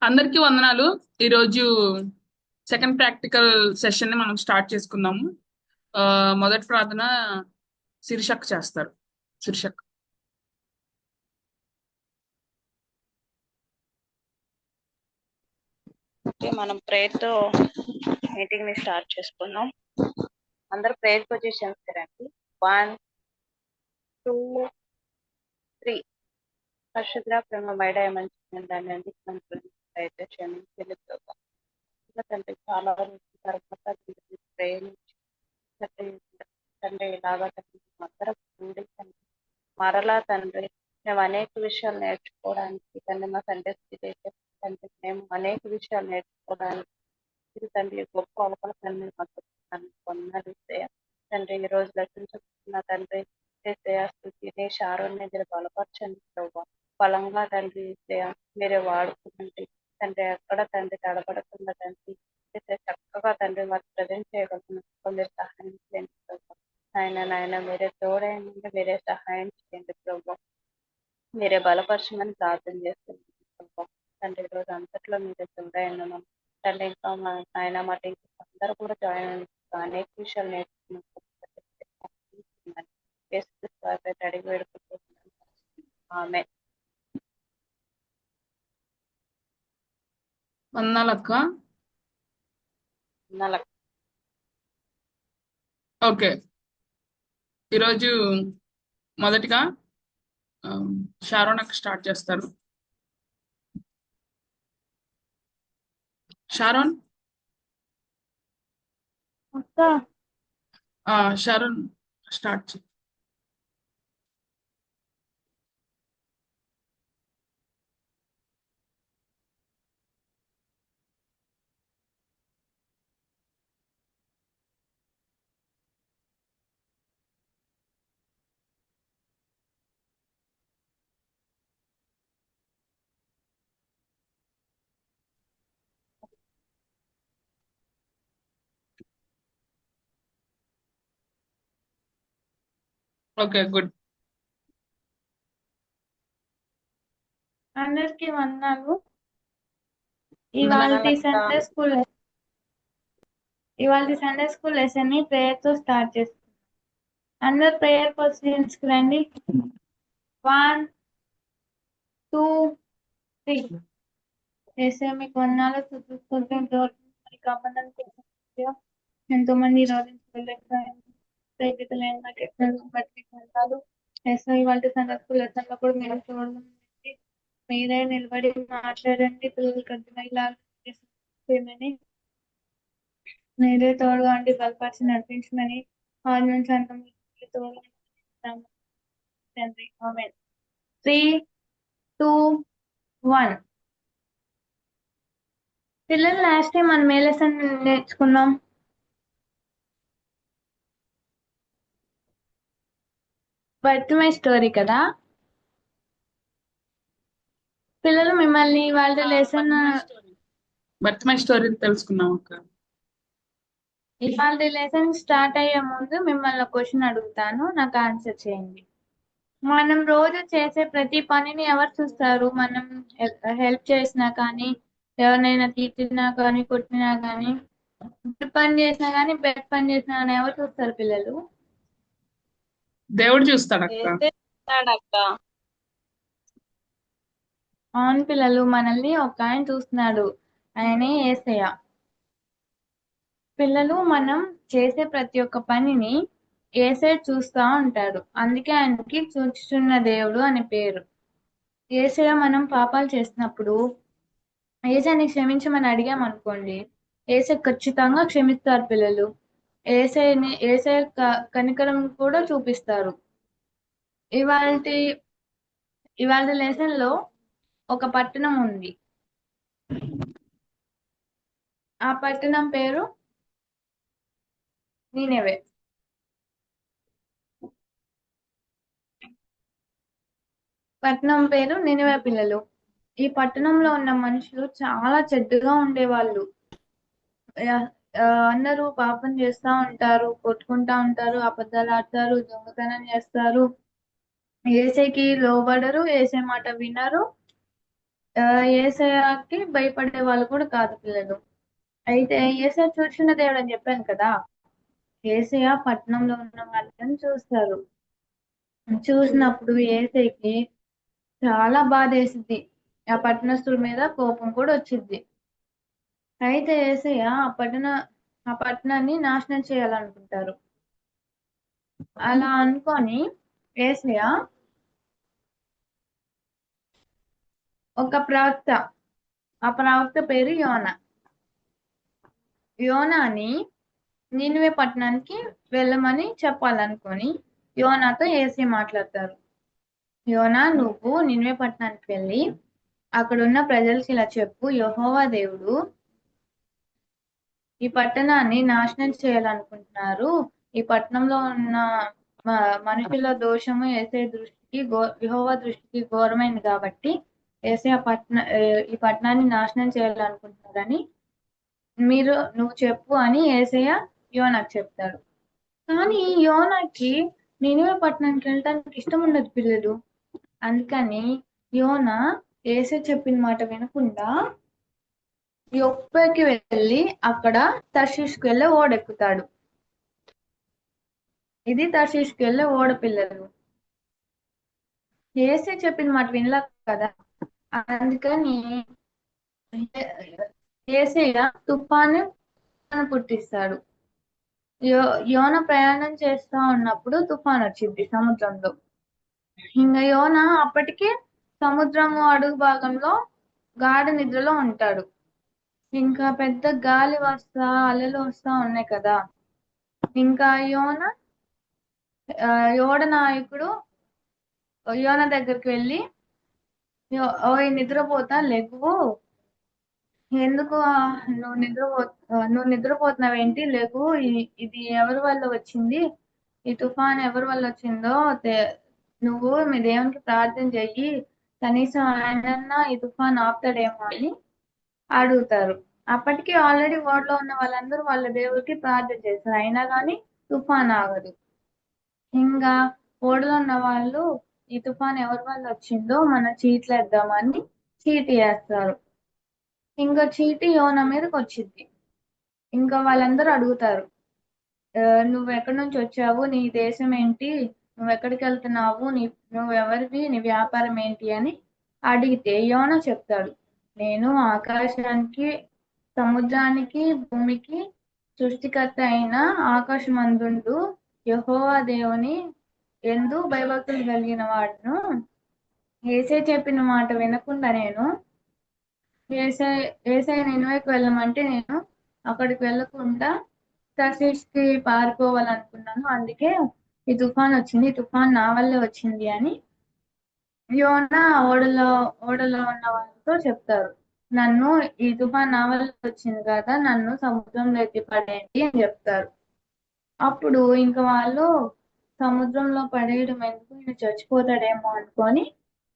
అందరికీ వందనాలు. ఈరోజు సెకండ్ ప్రాక్టికల్ సెషన్ ని మనం స్టార్ట్ చేసుకుందాము. మొదటి ప్రార్థన శీర్షక్ చేస్తారు. శీర్షక్. ఓకే, మనం ప్రేయర్ తో మీటింగ్ ని స్టార్ట్ చేసుకుందాం. అందరు ప్రేయర్ పొజిషన్స్ రండి. 1 2 3. పరిశుద్ర ప్రేమ మైడ మంచి దాన్ని అయితే క్షమించండి ప్రభా. తండ్రి చాలా రోజుల తర్వాత ప్రేయర్ తండ్రి ఇలాగా తండ్రి అందరం కూడి తండ్రి మరలా తండ్రి మేము అనేక విషయాలు నేర్చుకోవడానికి తండ్రి మా తండ్రి తండ్రి మేము అనేక విషయాలు నేర్చుకోవడానికి ఇది తండ్రి గొప్ప అవకాశాన్ని మాకు పొందాలి తండ్రి ఈ రోజు రచించుకున్న తండ్రి స్థుతిని శారోని మీరు బలపరచండి ప్రభావ బలంగా తండ్రి మీరే వాడుకుంటండి తండ్రి ఎక్కడ తండ్రి తడబడకుండా తండ్రి చక్కగా తండ్రి మాకు ప్రజెంట్ చేయగలుగుతున్న మీరు సహాయం చేయండి ప్రభావ. నాయన మీరే తోడైండి, మీరే సహాయం చేయండి ప్రభావ. మీరే బలపరచమని ప్రార్థన చేస్తుంది ప్రభావ. తండ్రి ఈ రోజు అంతట్లో మీరే తోడైండి తండ్రి. ఇంకా మా ఆయన మాట అందరూ కూడా జాయిన్ అయ్యి అనేక విషయాలు నేర్చుకున్నాం. అడిగి వేడుకుంటున్నాను. ఆమె వందనాలక్క. ఓకే, ఈరోజు మొదటిగా షారోన్ అక్క స్టార్ట్ చేస్తారు. షారోన్. షారోన్ స్టార్ట్ చేయి. Okay, good. అందరికి వందనాలు. ఇవాళ సండే స్కూల్ లెసన్ ని ప్రేయర్ తో స్టార్ట్ చేస్తాం. అందరు ప్రేయర్ పొజిషన్స్ కి రండి. 1 2 3. చేసే మీకు వందనాలు. ఎంతో మంది ఇవాళ సండే స్కూల్ లెసన్ లో కూడా మీరు చూడండి, మీరే నిలబడి మాట్లాడండి. పిల్లలకి అర్థమయ్యేలాగా మీరే తోడుగా ఉండి బలపరిచి నడిపించమని తండ్రి. ఆమేన్. 3 2 1. పిల్లలు లాస్ట్ టైం మనం ఏ లెసన్ నేర్చుకున్నాం? బర్త్మై స్టోరీ కదా. పిల్లలు మిమ్మల్ని వాళ్ళ లెసన్ బర్త్మై స్టోరీ తెలుసుకున్నాం అక్క. ఇవాళ లెసన్ స్టార్ట్ అయ్యే ముందు మిమ్మల్ని క్వశ్చన్ అడుగుతాను, నాకు ఆన్సర్ చేయండి. మనం రోజు చేసే ప్రతి పనిని ఎవరు చూస్తారు? మనం హెల్ప్ చేసినా కానీ, ఎవరినైనా తిట్టినా కానీ, కొట్టినా కానీ, గుడ్ పని చేసినా కానీ, బెడ్ పని చేసినా కానీ ఎవరు చూస్తారు పిల్లలు? దేవుడు చూస్తాడు అక్క. అవును పిల్లలు, మనల్ని ఒక ఆయన చూస్తున్నాడు, ఆయనే యేసయ్య. పిల్లలు మనం చేసే ప్రతి ఒక్క పనిని యేసయ్య చూస్తా ఉంటాడు, అందుకే ఆయనకి చూచుచున్న దేవుడు అని పేరు. యేసయ్య మనం పాపాలు చేసినప్పుడు యేసయ్యని క్షమించమని అడిగామనుకోండి, యేసయ్య ఖచ్చితంగా క్షమిస్తారు పిల్లలు. యేసయ్య కనికరం కూడా చూపిస్తారు. ఇవాళ లెసన్ లో ఒక పట్టణం ఉంది. ఆ పట్టణం పేరు నీనెవే. పట్టణం పేరు నినివే పిల్లలు. ఈ పట్టణంలో ఉన్న మనుషులు చాలా చెడ్డగా ఉండేవాళ్ళు. అందరూ పాపం చేస్తా ఉంటారు, కొట్టుకుంటా ఉంటారు, అబద్ధాలు ఆడతారు, దొంగతనం చేస్తారు, యేసయ్యకి లోబడరు, యేసయ్య మాట వినరు, యేసయ్యకి భయపడే వాళ్ళు కూడా కాదు పిల్లలు. అయితే యేసయ్య చూచున్న దేవుడు అని చెప్పాను కదా. యేసయ్య పట్టణంలో ఉన్న వాళ్ళని చూస్తారు. చూసినప్పుడు యేసయ్యకి చాలా బాధేసిద్ది. ఆ పట్టణస్తుల మీద కోపం కూడా వచ్చిద్ది. అయితే యేసయ్య ఆ పట్టణాన్ని నాశనం చేయాలనుకుంటారు. అలా అనుకొని యేసయ్య ఒక ప్రవక్త, ఆ ప్రవక్త పేరు యోనా. యోనాని నినివే పట్టణానికి వెళ్ళమని చెప్పాలనుకొని యోనాతో యేసయ్య మాట్లాడతారు. యోనా, నువ్వు నినివే పట్టణానికి వెళ్ళి అక్కడున్న ప్రజలకి ఇలా చెప్పు, యెహోవా దేవుడు ఈ పట్టణాన్ని నాశనం చేయాలనుకుంటున్నారు. ఈ పట్టణంలో ఉన్న మనుషుల దోషము యెహోవా దృష్టికి ఘోరమైనది కాబట్టి ఈ పట్టణాన్ని నాశనం చేయాలనుకుంటున్నారని నువ్వు చెప్పు అని యేసయ్య యోనాకు చెప్తాడు. కానీ యోనాకి నినివే పట్టణానికి వెళ్ళడానికి ఇష్టం ఉండదు పిల్లలు. అందుకని యోనా యేసయ్య చెప్పిన మాట వినకుండా యొప్పకి వెళ్ళి అక్కడ తర్షీషుకు వెళ్ళే ఓడెక్కుతాడు. ఇది తర్షీషుకు వెళ్ళే ఓడ పిల్లలు. యేసయ్య చెప్పిన మాట వినలే కదా. అందుకని యేసయ్య తుఫాను పుట్టిస్తాడు. యోన ప్రయాణం చేస్తా ఉన్నప్పుడు తుఫాన్ వచ్చింది సముద్రంలో. ఇంకా యోన అప్పటికే సముద్రము అడుగు భాగంలో గాఢ నిద్రలో ఉంటాడు. ఇంకా పెద్ద గాలి అలలు వస్తా ఉన్నాయి కదా. ఇంకా యోన నాయకుడు యోన దగ్గరికి వెళ్ళి, ఓయ్ నిద్రపోతా లెగు, ఎందుకు నువ్వు నిద్రపోతున్నావేంటి, లెగు, ఇది ఎవరి వల్ల వచ్చింది, ఈ తుఫాన్ ఎవరి వల్ల వచ్చిందో నువ్వు మీ దేవునికి ప్రార్థన చెయ్యి, కనీసం ఆయనన్నా ఈ తుఫాన్ ఆపుతాడేమో అని అడుగుతారు. అప్పటికి ఆల్రెడీ ఓడలో ఉన్న వాళ్ళందరూ వాళ్ళ దేవుడికి ప్రార్థన చేశారు, అయినా కానీ తుఫాన్ ఆగదు. ఇంకా ఓడలో ఉన్న వాళ్ళు ఈ తుఫాన్ ఎవరి వల్ల వచ్చిందో మనం చీట్లు వేద్దామని చీటీ వేస్తారు. ఇంకా చీటీ యోన మీదకి వచ్చింది. ఇంకా వాళ్ళందరూ అడుగుతారు, నువ్వు ఎక్కడి నుంచి వచ్చావు, నీ దేశం ఏంటి, నువ్వు ఎక్కడికి వెళ్తున్నావు, నువ్వెవరివి, నీ వ్యాపారం ఏంటి అని అడిగితే యోన చెప్తాడు, నేను ఆకాశానికి, సముద్రానికి, భూమికి సృష్టికర్త అయిన ఆకాశమందుండు యెహోవా దేవుని ఎందు భయభక్తులు కలిగిన వాడును. యేసయ్య చెప్పిన మాట వినకుండా నేను యేసయ్య నినివేకి వెళ్ళమంటే నేను అక్కడికి వెళ్ళకుండా తర్షీషుకి పారిపోవాలనుకున్నాను. అందుకే ఈ తుఫాన్ వచ్చింది, ఈ తుఫాన్ నా వల్లే వచ్చింది అని యోనా ఓడలో ఉన్న వాళ్ళతో చెప్తారు. నన్ను ఈ తుఫాన్ నా వల్ల వచ్చింది కదా, నన్ను సముద్రంలో ఎత్తి పడేయండి అని చెప్తారు. అప్పుడు ఇంకా వాళ్ళు సముద్రంలో పడేయడం ఎందుకు, ఈయన చచ్చిపోతాడేమో అనుకొని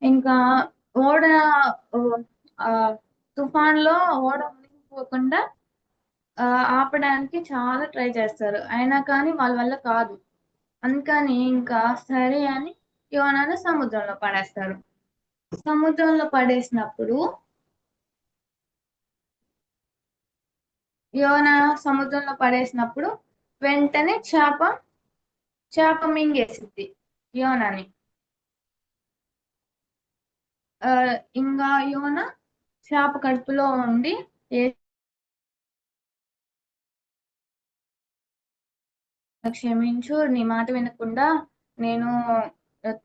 ఇంకా ఓడ తుఫాన్లో ఓడ మునిగిపోకుండా ఆపడానికి చాలా ట్రై చేస్తారు, అయినా కానీ వాళ్ళ వల్ల కాదు. అందుకని ఇంకా సరే అని యోనాను సముద్రంలో పడేస్తారు. సముద్రంలో పడేసినప్పుడు వెంటనే చేప మింగేసిద్ది యోనాని. ఇంకా యోన చేప కడుపులో ఉండి క్షమించు, నీ మాట వినకుండా నేను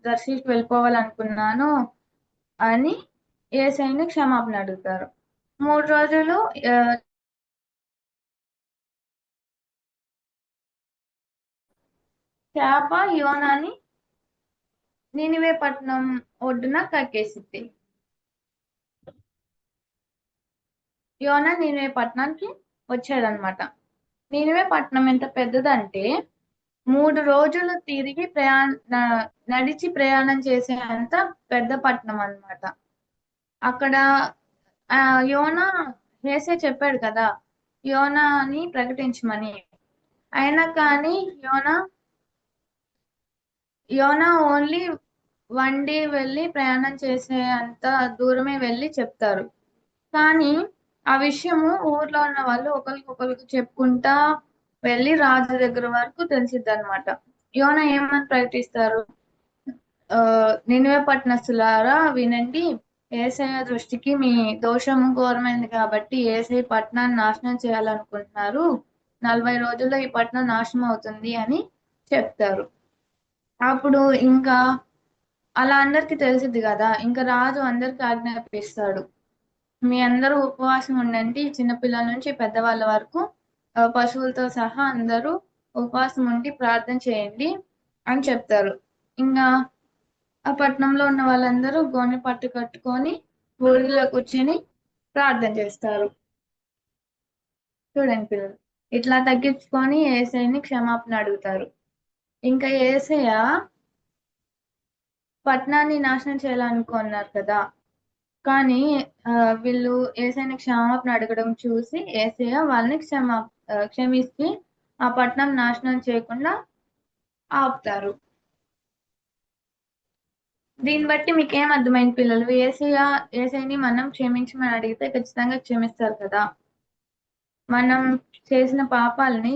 దర్శికి వెళ్ళిపోవాలనుకున్నాను అని యేసయ్యని క్షమాపణ అడుగుతారు. 3 రోజులు చేప యోనాని నినివే పట్టణం ఒడ్డున కక్కేసిద్ది. యోనా నినివే పట్టణానికి వచ్చాడనమాట. నినివే పట్టణం ఎంత పెద్దదంటే 3 రోజులు తిరిగి నడిచి ప్రయాణం చేసే అంత పెద్ద పట్టణం అన్నమాట. అక్కడ యోనా యేసయ్య చెప్పాడు కదా యోనాని ప్రకటించమని, అయినా కానీ యోనా ఓన్లీ వండి వెళ్ళి ప్రయాణం చేసే అంత దూరమే వెళ్ళి చెప్తారు. కానీ ఆ విషయము ఊర్లో ఉన్న వాళ్ళు ఒకరికొకరికి చెప్పుకుంటా వెళ్ళి రాజు దగ్గర వరకు తెలిసిద్ది అనమాట. యోన ఏమని ప్రకటిస్తారు? నినివే పట్టణస్థులారా వినండి, యేసయ్య దృష్టికి మీ దోషము ఘోరమైంది కాబట్టి యేసయ్య పట్టణాన్ని నాశనం చేయాలనుకుంటున్నారు. 40 రోజుల్లో ఈ పట్టణం నాశనం అవుతుంది అని చెప్తారు. అప్పుడు ఇంకా అలా అందరికి తెలిసిద్ది కదా, ఇంకా రాజు అందరికి ఆజ్ఞాపిస్తాడు. మీ అందరూ ఉపవాసం ఉండండి, చిన్నపిల్లల నుంచి పెద్దవాళ్ళ వరకు పశువులతో సహా అందరూ ఉపవాసం ఉండి ప్రార్థన చేయండి అని చెప్తారు. ఇంకా ఆ పట్టణంలో ఉన్న వాళ్ళందరూ గోనె పట్టు కట్టుకొని ఊరిలో కూర్చొని ప్రార్థన చేస్తారు. చూడండి పిల్లలు, ఇట్లా తగ్గించుకొని యేసయ్యని క్షమాపణ అడుగుతారు. ఇంకా యేసయ్య పట్టణాన్ని నాశనం చేయాలనుకున్నారు కదా, కానీ వీళ్ళు యేసయ్యని క్షమాపణ అడగడం చూసి యేసయ్య వాళ్ళని క్షమించి ఆ పట్టణం నాశనం చేయకుండా ఆపుతారు. దీన్ని బట్టి మీకు ఏం అర్థమైంది పిల్లలు? యేసయ్యని మనం క్షమించమని అడిగితే ఖచ్చితంగా క్షమిస్తారు కదా. మనం చేసిన పాపాలని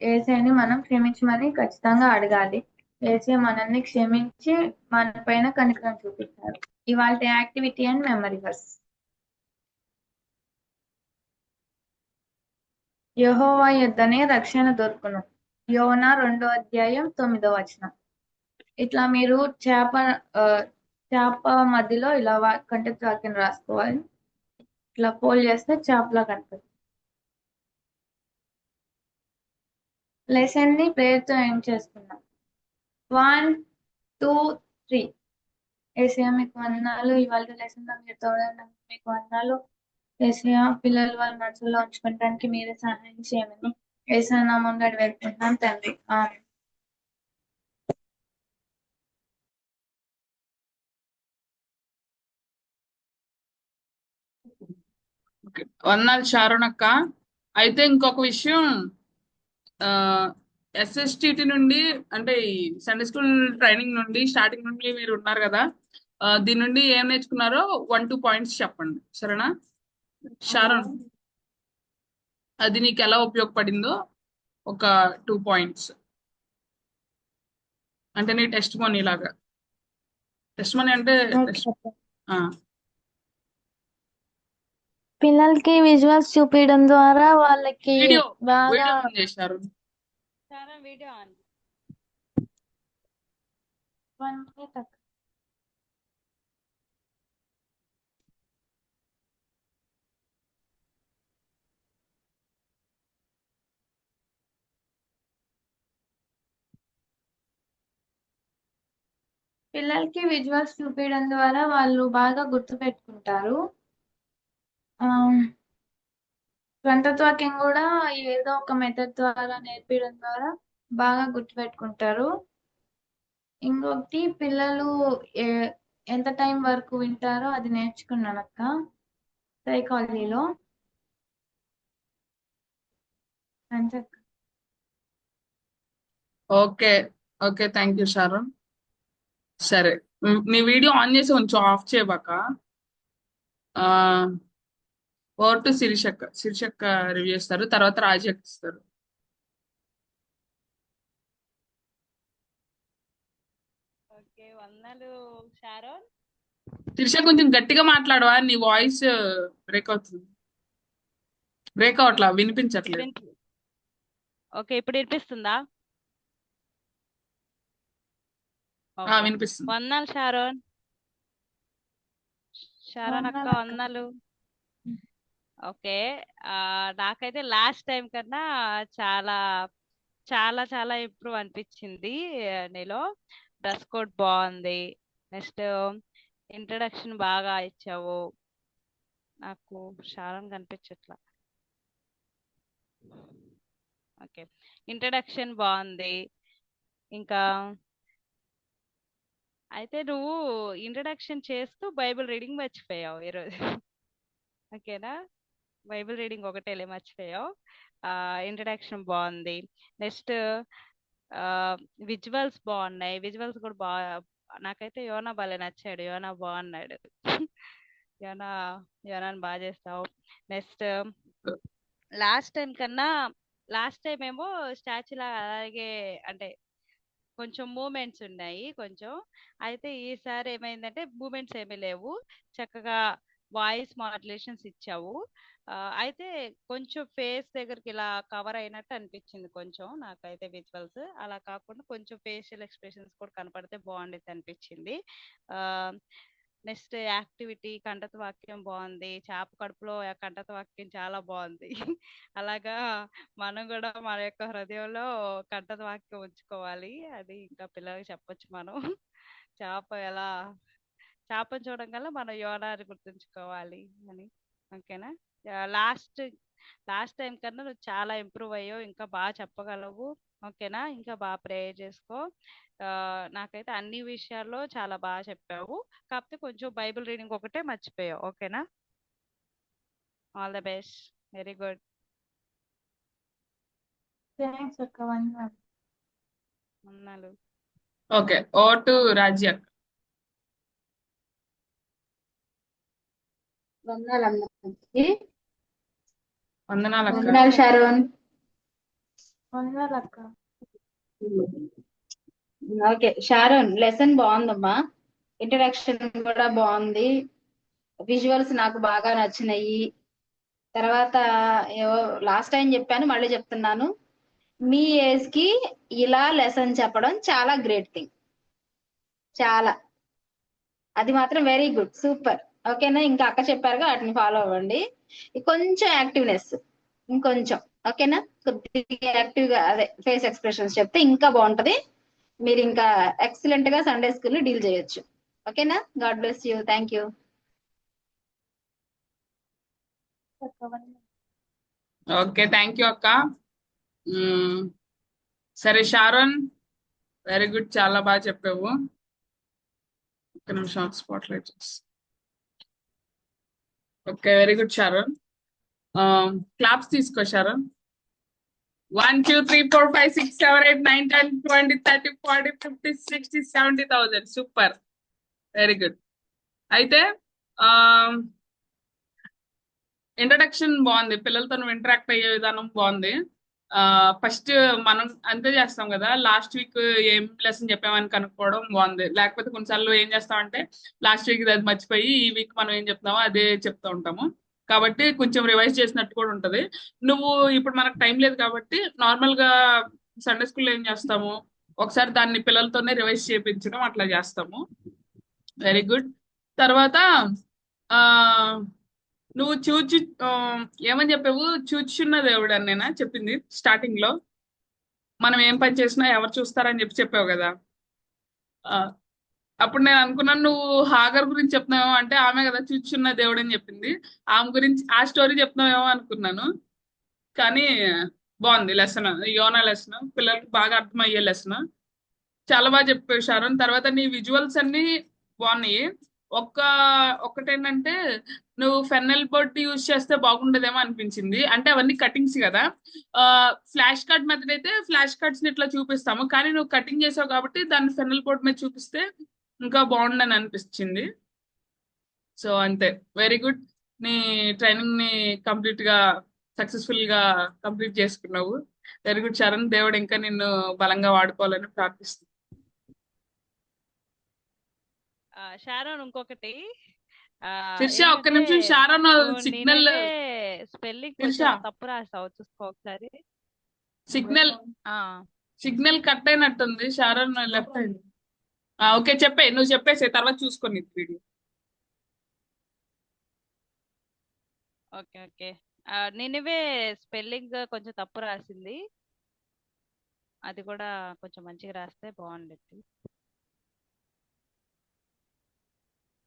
యేసయ్యని మనం క్షమించమని ఖచ్చితంగా అడగాలి. యేసయ్య మనల్ని క్షమించి మన పైన కనికరం చూపిస్తారు. ఇవాళ యాక్టివిటీ అండ్ మెమరీ వర్స్. యెహోవా యొద్దనే రక్షణ దొరుకును. యోనా 2:9. ఇట్లా మీరు చేప మధ్యలో ఇలా కంటెంట్ వాక్యం రాసుకోవాలి. ఇట్లా ఫోల్డ్ చేస్తే చేపలా కనిపిస్తుంది. లెసన్ ని ప్రేయర్ తో ఎండ్ చేసుకున్నాం. 1, 2, 3. యేసయ్య మీకు వందనాలు, ఇవాళ లెసన్ లో మీరు తోడైనందుకు మీకు వందనాలు. యేసయ్య పిల్లలు వాళ్ళ మనసులో ఉంచుకోవడానికి మీరే సహాయం చేయమని యేసయ్య నామంలో అడిగి వేడుకుంటున్నాం తండ్రి. ఆమేన్. వందనాలు షారోన్ అక్క. అయితే ఇంకొక విషయం, ఎస్ఎస్టిటి నుండి అంటే ఈ సండే స్కూల్ ట్రైనింగ్ నుండి స్టార్టింగ్ నుండి మీరు ఉన్నారు కదా, దీని నుండి ఏం నేర్చుకున్నారో 1-2 పాయింట్స్ చెప్పండి, సరేనా షారోన్? అది నీకు ఎలా ఉపయోగపడిందో ఒక 2 పాయింట్స్, అంటే నీ టెస్ట్ మనీ లాగా. టెస్ట్ మనీ అంటే పిల్లలకి విజువల్స్ చూపించడం ద్వారా వాళ్ళకి వీడియో బాగా ఆన్ చేశారు. Video on. పిల్లలకి విజువల్స్ చూపించడం ద్వారా వాళ్ళు బాగా గుర్తు పెట్టుకుంటారు. గ్రంథవాక్యం కూడా ఏదో ఒక మెథడ్ ద్వారా నేర్పించడం ద్వారా బాగా గుర్తుపెట్టుకుంటారు. ఇంకొకటి పిల్లలు ఎంత టైం వరకు వింటారో అది నేర్చుకున్నాను అక్క సైకాలజీలో. అంతే. Okay okay, thank you Sharon. సరే, నీ వీడియో ఆన్ చేసి ఉంచు, ఆఫ్ చేయబాక. ఓవర్ టు శిరీషక్క రివ్యూ చేస్తారు, తర్వాత రాజక్ ఇస్తారు. ఓకే, వందనాలు షారోన్. శిరీష కొంచెం గట్టిగా మాట్లాడవా, నీ వాయిస్ బ్రేక్ అవుతుంది, బ్రేక్ అవట్లా, వినిపించట్లేదు. ఓకే, ఇప్పుడు వినిపిస్తుందా? వినిపిస్తుంది. వందనాలు షారోన్. షారోన్ అక్క వందనాలు. ఓకే, నాకైతే లాస్ట్ టైం కన్నా చాలా చాలా చాలా ఇంప్రూవ్ అనిపించింది నీలో. డ్రెస్ కోడ్ బాగుంది. నెక్స్ట్ ఇంట్రడక్షన్ బాగా ఇచ్చావు. నాకు షారోన్ కనిపించట్లా. ఓకే, ఇంట్రడక్షన్ బాగుంది. ఇంకా అయితే నువ్వు ఇంట్రడక్షన్ చేస్తూ బైబిల్ రీడింగ్ మర్చిపోయావు ఈరోజు. ఓకేనా, బైబిల్ రీడింగ్ ఒకటేలే మర్చిపోయావు. ఇంట్రడక్షన్ బాగుంది. నెక్స్ట్ విజువల్స్ బాగున్నాయి. విజువల్స్ కూడా బాగా నాకైతే యోనా భలే నచ్చాడు. యోనా బాగున్నాడు. యోనా యోనాని బాగా చేస్తావు. నెక్స్ట్ లాస్ట్ టైం ఏమో స్టాచ్యూ లాగా అలాగే అంటే కొంచెం మూమెంట్స్ ఉన్నాయి కొంచెం. అయితే ఈసారి ఏమైందంటే మూమెంట్స్ ఏమీ లేవు, చక్కగా వాయిస్ మాడ్యులేషన్స్ ఇచ్చావు. అయితే కొంచెం ఫేస్ దగ్గరికి ఇలా కవర్ అయినట్టు అనిపించింది కొంచెం నాకైతే విజువల్స్. అలా కాకుండా కొంచెం ఫేషియల్ ఎక్స్ప్రెషన్స్ కూడా కనపడితే బాగుండేది అనిపించింది. నెక్స్ట్ యాక్టివిటీ కంఠత వాక్యం బాగుంది. చేప కడుపులో ఆ కంఠత వాక్యం చాలా బాగుంది. అలాగా మనం కూడా మన యొక్క హృదయంలో కంఠత వాక్యం ఉంచుకోవాలి. అది ఇంకా పిల్లలకి చెప్పొచ్చు మనం. చేప ఎలా చేపను చూడంగానే మనం యోనాని గుర్తుంచుకోవాలి అని. ఓకేనా? లాస్ట్ లాస్ట్ టైం కన్నా నువ్వు చాలా ఇంప్రూవ్ అయ్యావు, ఇంకా బాగా చెప్పగలవు. ఓకేనా? ఇంకా బాగా ప్రేయర్ చేసుకో. ఆ, నాకైతే అన్ని విషయాల్లో చాలా బాగా చెప్పావు. కాకపోతే కొంచెం బైబిల్ రీడింగ్ ఒకటే మర్చిపోయావు. ఓకేనా? All the best. Very good. Thanks అక్క. వందనాలు. ఉన్నాను. ఓకే, ఓ టు రాజ్య. వందనాలు అందరికి. వందనాలు అక్క. వందనాలు షారోన్. వందనాలు అక్క. ఓకే షారోన్, లెసన్ బాగుందమ్మా, ఇంటరాక్షన్ కూడా బాగుంది, విజువల్స్ నాకు బాగా నచ్చినాయి. తర్వాత ఏవో లాస్ట్ టైం చెప్పాను, మళ్ళీ చెప్తున్నాను, మీ ఏజ్ కి ఇలా లెసన్ చెప్పడం చాలా గ్రేట్ థింగ్. చాలా, అది మాత్రం వెరీ గుడ్, సూపర్. ఓకేనా? ఇంకా అక్క చెప్పారుగా, వాటిని ఫాలో అవ్వండి. కొంచెం యాక్టివ్నెస్, ఇంకొంచెం. ఓకేనా? కొద్దిగా యాక్టివ్ గా, అదే ఫేస్ ఎక్స్ప్రెషన్స్ చెప్తే ఇంకా బాగుంటది. మీరు ఇంకా ఎక్సలెంట్ గా సండే స్కూల్ డీల్ చేయొచ్చు. ఓకేనా? God bless you. Thank you. అక్క వందనాలు. ఓకే, థ్యాంక్ యూ అక్క. మ్మ్. సరే షారోన్, వెరీ గుడ్, చాలా బాగా చెప్పావు. ఒక్క నిమిషం spot light. Okay, very good Sharon. Claps తీసుకో షారోన్. 1 2 3 4 5 6 7 8 9 10 20 30 40 50 60 70,000. Super, very good. అయితే ఇంట్రడక్షన్ బాగుంది, పిల్లలతో నువ్వు ఇంటరాక్ట్ అయ్యే విధానం బాగుంది. ఫస్ట్ మనం అంతే చేస్తాం కదా, లాస్ట్ వీక్ ఏం లెసన్ చెప్పామని కనుక్కోవడం బాగుంది. లేకపోతే కొన్నిసార్లు ఏం చేస్తామంటే లాస్ట్ వీక్ అది మర్చిపోయి ఈ వీక్ మనం ఏం చెప్తామో అదే చెప్తూ ఉంటాము. కాబట్టి కొంచెం రివైజ్ చేసినట్టు కూడా ఉంటది. నువ్వు ఇప్పుడు మనకు టైం లేదు కాబట్టి నార్మల్ గా సండే స్కూల్లో ఏం చేస్తాము, ఒకసారి దాన్ని పిల్లలతోనే రివైజ్ చేయించడం అట్లా చేస్తాము. Very good. తర్వాత ఆ నువ్వు ఏమని చెప్పావు, చూచున్న దేవుడు అని నేనా చెప్పింది స్టార్టింగ్ లో, మనం ఏం పని చేసినా ఎవరు చూస్తారని చెప్పావు కదా. ఆ, అప్పుడు నేను అనుకున్నాను నువ్వు హాగర్ గురించి చెప్తున్నావేమో, అంటే ఆమె కదా చూచున్న దేవుడు అని చెప్పింది, ఆమె గురించి ఆ స్టోరీ చెప్తున్నావేమో అనుకున్నాను. కానీ బాగుంది లెసన్, యోనా లెసన్, పిల్లలకి బాగా అర్థమయ్యే లెసన్. చాలా బాగా చెప్పావు షారోన్. తర్వాత నీ విజువల్స్ అన్ని బాగున్నాయి. ఒక్క ఒక్కటేంటంటే నువ్వు ఫెన్నెల్ బోర్డ్ యూజ్ చేస్తే బాగుండదేమో అనిపించింది. అంటే అవన్నీ కటింగ్స్ కదా, ఫ్లాష్ కార్డ్ మెథడ్ అయితే ఫ్లాష్ కార్డ్స్ ని ఇట్లా చూపిస్తాము, కానీ నువ్వు కటింగ్ చేసావు కాబట్టి దాన్ని ఫెన్నెల్ బోర్డ్ మీద చూపిస్తే ఇంకా బాగుండని అనిపించింది. సో అంతే, వెరీ గుడ్. నీ ట్రైనింగ్ ని కంప్లీట్ గా సక్సెస్ఫుల్ గా కంప్లీట్ చేసుకున్నావు. వెరీ గుడ్ చరణ్, దేవుడు ఇంకా నిన్ను బలంగా వాడుకోవాలని ప్రార్థిస్తున్నాను. షారోన్, ఇంకొకటి శిర్ష ఒక్క ఏంటంటే నిమిషం, షారోన్ నువ్వు సిగ్నల్, నేనైతే స్పెల్లింగ్ శిర్ష కొంచెం తప్పు రాసావు, చూసుకో ఒకసారి. సిగ్నల్ ఆ, సిగ్నల్ కట్ అయినట్టుంది. షారోన్ లెఫ్ట్ అయింది. ఓకే, నువ్వు చెప్పేసే, తర్వాత చూసుకోండి video. Okay okay. Nineveh spelling కొంచెం తప్పు రాసింది, అది కూడా కొంచెం మంచిగా రాస్తే బాగుండేది.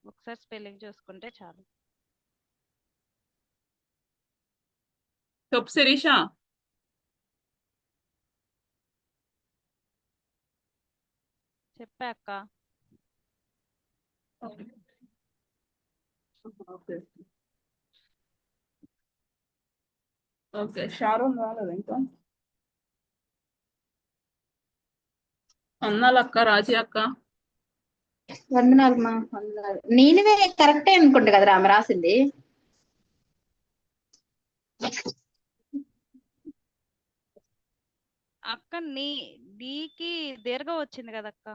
ఒకసారి స్పెల్లింగ్ చూసుకుంటే చాలు. చెప్పు శిరీష. చెప్పాక ఓకే, షారోన్ రాలేదు ఇంకా. అన్నాలక్క, రాజీ అక్క. వందనాలు మా వందనాలు. నేనువే కరెక్టే అనుకుంటా కదరా ఆమె రాసింది. అక్క నీకి దీర్ఘం వచ్చింది కదక్క.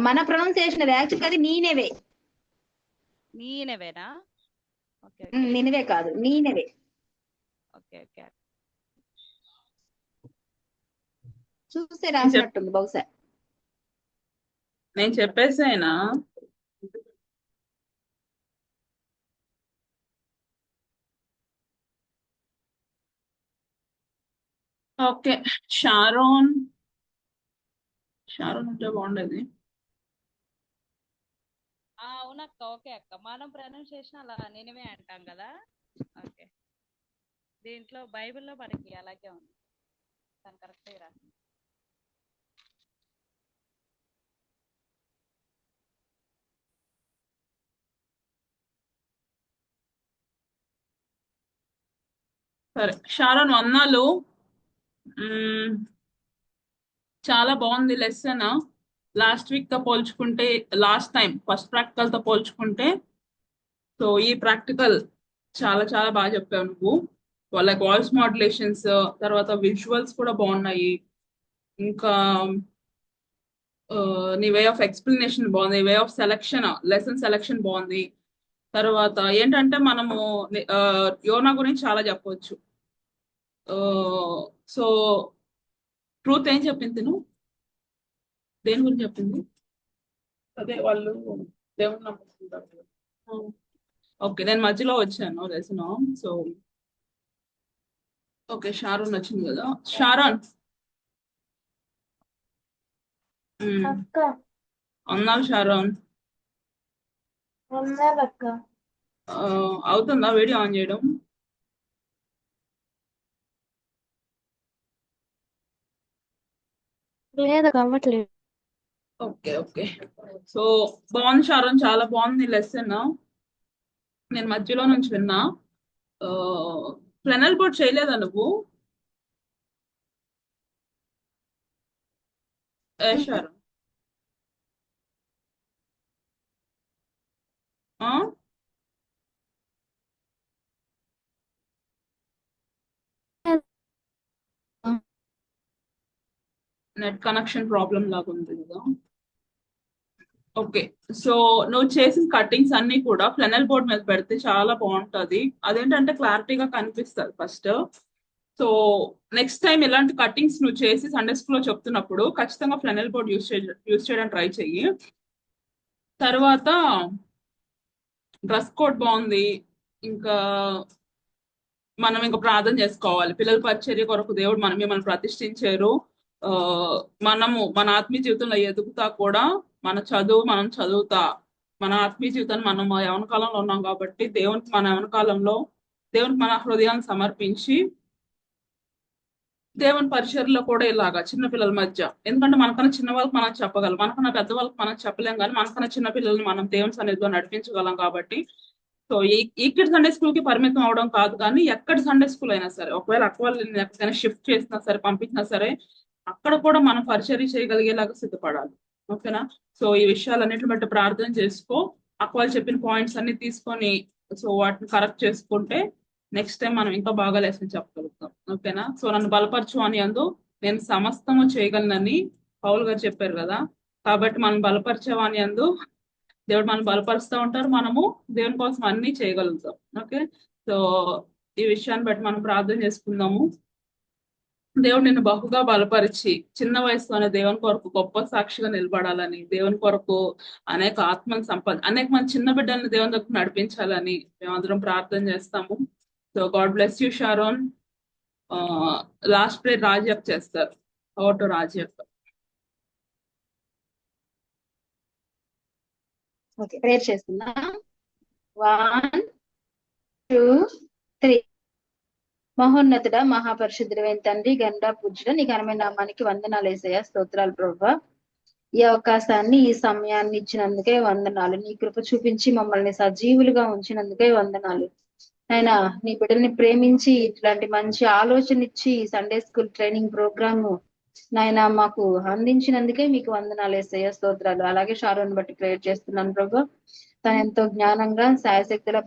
మన ప్రొనౌన్సియేషన్ అది యాక్చువల్ అది నీనేవే. నీనవేనా? ఓకే ఓకే నినివే కాదు నీనేవే. Okay okay. చూస్తే రాసినట్టుంది బహుశా. నేను చెప్పేసేనా? ఓకే, షారోన్ అంటే బాగుండేది. అవునక్క. ఓకే అక్క, మనం ప్రొనౌన్సియేషన్ అలా నినివే అంటాం కదా. ఓకే, దీంట్లో బైబిల్లో మనకి అలాగే ఉంది, తను కరెక్ట్గా రాసింది. సరే షారోన్, వందనాలు. చాలా బాగుంది లెసన్. లాస్ట్ వీక్ తో పోల్చుకుంటే, లాస్ట్ టైం ఫస్ట్ ప్రాక్టికల్ తో పోల్చుకుంటే, సో ఈ ప్రాక్టికల్ చాలా చాలా బాగా చెప్పావు నువ్వు. వాళ్ళ వాయిస్ మాడ్యులేషన్స్, తర్వాత విజువల్స్ కూడా బాగున్నాయి. ఇంకా నీ వే ఆఫ్ ఎక్స్ప్లెనేషన్ బాగుంది, way of selection, lesson selection బాగుంది. తర్వాత ఏంటంటే మనము యోనా గురించి చాలా చెప్పవచ్చు. సో ట్రూత్ ఏం చెప్పింది నువ్వు, దేని గురించి చెప్పింది? అదే వాళ్ళు దేవుని నమ్ముకుంటారు కదా. ఓకే, నేను మధ్యలో వచ్చాను లెసన్. సో ఓకే, షారోన్ వచ్చింది కదా. షారోన్ అక్క అన్నాను. షారోన్ ఉన్నారక్క. అవుతుందా వీడియో ఆన్ చేయడం? లేదు అవ్వట్లేదు. Okay okay. సో బాగుంది షారోన్, చాలా బాగుంది లెసన్. నేను మధ్యలో నుంచి విన్నా. ప్లెనల్ బోర్డ్ చేయలేదా నువ్వు? షారోన్ నెట్ కనెక్షన్ ప్రాబ్లం లాగా ఉంది కదా. ఓకే, సో నువ్వు చేసిన కటింగ్స్ అన్ని కూడా ఫ్లెనల్ బోర్డ్ మీద పెడితే చాలా బాగుంటది. అదేంటంటే క్లారిటీగా కనిపిస్తుంది ఫస్ట్. సో నెక్స్ట్ టైం ఇలాంటి కటింగ్స్ నువ్వు చేసి సండే స్కూల్ లో చెప్తున్నప్పుడు ఖచ్చితంగా ఫ్లెనల్ బోర్డ్ యూస్ చేయడానికి ట్రై చెయ్యి. తర్వాత డ్రెస్ కోడ్ బాగుంది. ఇంకా మనం ఇంకా ప్రార్థన చేసుకోవాలి. పిల్లల పరిచర్య కొరకు దేవుడు మిమ్మల్ని ప్రతిష్ఠించారు. ఆ మనము మన ఆత్మీయ జీవితంలో ఎదుగుతా కూడా మనం చదువుతా మన ఆత్మీయ జీవితాన్ని మనం యవన కాలంలో ఉన్నాం కాబట్టి దేవునికి మన యవన కాలంలో దేవునికి మన హృదయాన్ని సమర్పించి దేవుని పరిచర్లో కూడా ఇలాగా చిన్న పిల్లల మధ్య, ఎందుకంటే మనకన్నా చిన్న వాళ్ళకి మనం చెప్పగలం, మనకన్నా పెద్ద వాళ్ళకి మనం చెప్పలేం, కానీ మనకన్నా చిన్న పిల్లల్ని మనం దేవుని సన్నిధిలో నడిపించగలం. కాబట్టి సో ఇక్కడ సండే స్కూల్ కి పరిమితం అవడం కాదు, కానీ ఎక్కడ సండే స్కూల్ అయినా సరే, ఒకవేళ అక్క వాళ్ళు ఎక్కడికైనా షిఫ్ట్ చేసినా సరే, పంపించినా సరే, అక్కడ కూడా మనం పరిచర్య చేయగలిగేలాగా సిద్ధపడాలి. ఓకేనా? సో ఈ విషయాలన్నిటిని బట్టి ప్రార్థన చేసుకో. అక్క వాళ్ళు చెప్పిన పాయింట్స్ అన్ని తీసుకొని సో వాటిని కరెక్ట్ చేసుకుంటే నెక్స్ట్ టైం మనం ఇంకా బాగా లెసన్ చెప్పగలుగుతాం. ఓకేనా? సో నన్ను బలపరచు అని అందు నేను సమస్తము చేయగలనని పౌల్ గారు చెప్పారు కదా. కాబట్టి మనం బలపరచవాని అందు దేవుడు మనం బలపరుస్తూ ఉంటారు, మనము దేవుని కోసం అన్ని చేయగలుగుతాం. ఓకే, సో ఈ విషయాన్ని బట్టి మనం ప్రార్థన చేసుకుందాము. దేవుడు నిన్ను బహుగా బలపరిచి చిన్న వయసులోనే దేవుని కొరకు గొప్ప సాక్షిగా నిలబడాలని, దేవుని కొరకు అనేక ఆత్మను అనేక మంది చిన్న బిడ్డల్ని దేవుని దగ్గర నడిపించాలని మేమందరం ప్రార్థన చేస్తాము. So god bless you Sharon. Last pray Rajaiah చేస్తారు. ఓటు రాజయ్య. ఓకే, ప్రేయర్ చేస్తున్నా. 1 2 3. మహోన్నతుడ, మహాపరిశుద్ధుడైన తండ్రి, గండా పూజ్యుడ, నీ ఘనమైన నామానికి వందనాలు యేసయ్య. స్తోత్రాలు ప్రభువా. ఈ అవకాశాన్ని, ఈ సమయాన్ని ఇచ్చినందుకే వందనాలు. నీ కృప చూపించి మమ్మల్ని సజీవులుగా ఉంచినందుకే వందనాలు. ఆయన నీ బిడ్డల్ని ప్రేమించి ఇట్లాంటి మంచి ఆలోచన ఇచ్చి సండే స్కూల్ ట్రైనింగ్ ప్రోగ్రామ్ నాయన మాకు అందించినందుకే మీకు వందనాలు యేసయ్య, స్తోత్రాలు. అలాగే షారోన్ బట్టి ప్రేయర్ చేస్తున్నాను ప్రభు. తను ఎంతో జ్ఞానంగా శాయశక్తుల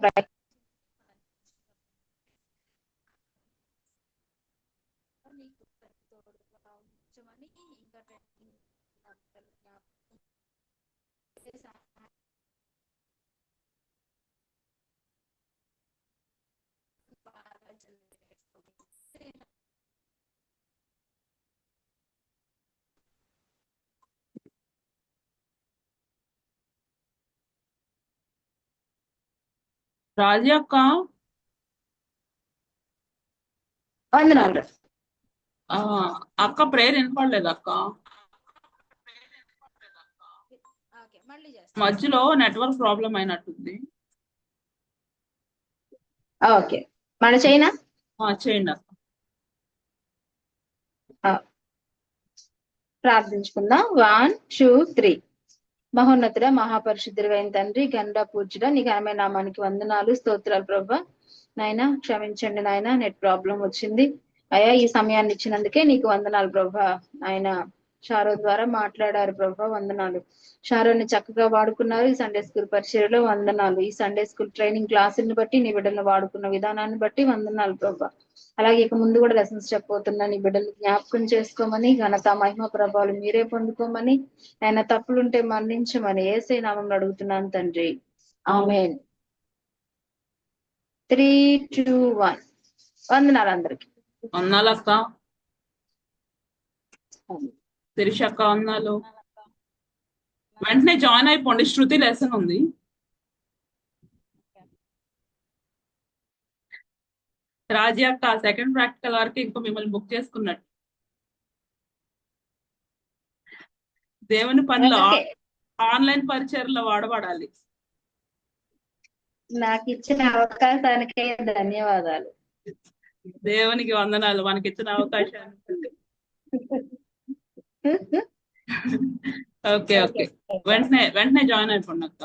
రాజీ అక్క, వందనాలు. ఆ, అక్క ప్రేయర్ వినపడలేదు అక్క. మళ్ళీ చేస్తాను. మధ్యలో నెట్వర్క్ ప్రాబ్లం అయినట్టుంది. ఓకే, మళ్ళీ చేయనా? చేయండి అక్క. ప్రార్థించుకుందాం. 1 2 3. మహోన్నతుడ, మహాపరిశుద్ధుడైన తండ్రి, గండ పూజ్యుడ, నీ ఘనమైన నామానికి వందనాలు, స్తోత్రాలు ప్రభా. నాయన క్షమించండి నాయన, నెట్ ప్రాబ్లం వచ్చింది అయ్యా. ఈ సమయాన్ని ఇచ్చినందుకే నీకు వందనాలు ప్రభా. ఆయన షారో ద్వారా మాట్లాడారు ప్రభా, వందనాలు. షారోని చక్కగా వాడుకున్నారు. ఈ సండే స్కూల్ పరిచయలో వందనాలు. ఈ సండే స్కూల్ ట్రైనింగ్ క్లాసుని బట్టి నీ బిడ్డలను వాడుకున్న విధానాన్ని బట్టి వందనాలు ప్రభా. అలాగే ఇక ముందు కూడా లెసన్స్ చెప్పబోతున్నా నీ బిడ్డలు జ్ఞాపకం చేసుకోమని, ఘనత మహిమ ప్రభావాలు మీరే పొందుకోమని, ఆయన తప్పులుంటే మన్నించమని యేసయ్య నామంలో అడుగుతున్నాను తండ్రి, ఆమేన్. 3 2 1. వందనాలు అందరికి. వందనాలు అక్క. శిరీష అక్క వందనాలు. వెంటనే జాయిన్ అయిపోండి, శృతి లెసన్ ఉంది. రాజీ అక్క సెకండ్ ప్రాక్టికల్ వరకు ఇంకో మిమ్మల్ని బుక్ చేసుకున్నట్టు. దేవుని పనిలో ఓకే, ఆన్లైన్ పరిచయలో వాడబడాలి. నాకు ఇచ్చిన అవకాశానికే ధన్యవాదాలు. దేవునికి వందనాలు మనకి ఇచ్చిన అవకాశాన్ని. ఓకే ఓకే, వెంటనే జాయిన్ అయిపోండి అక్క.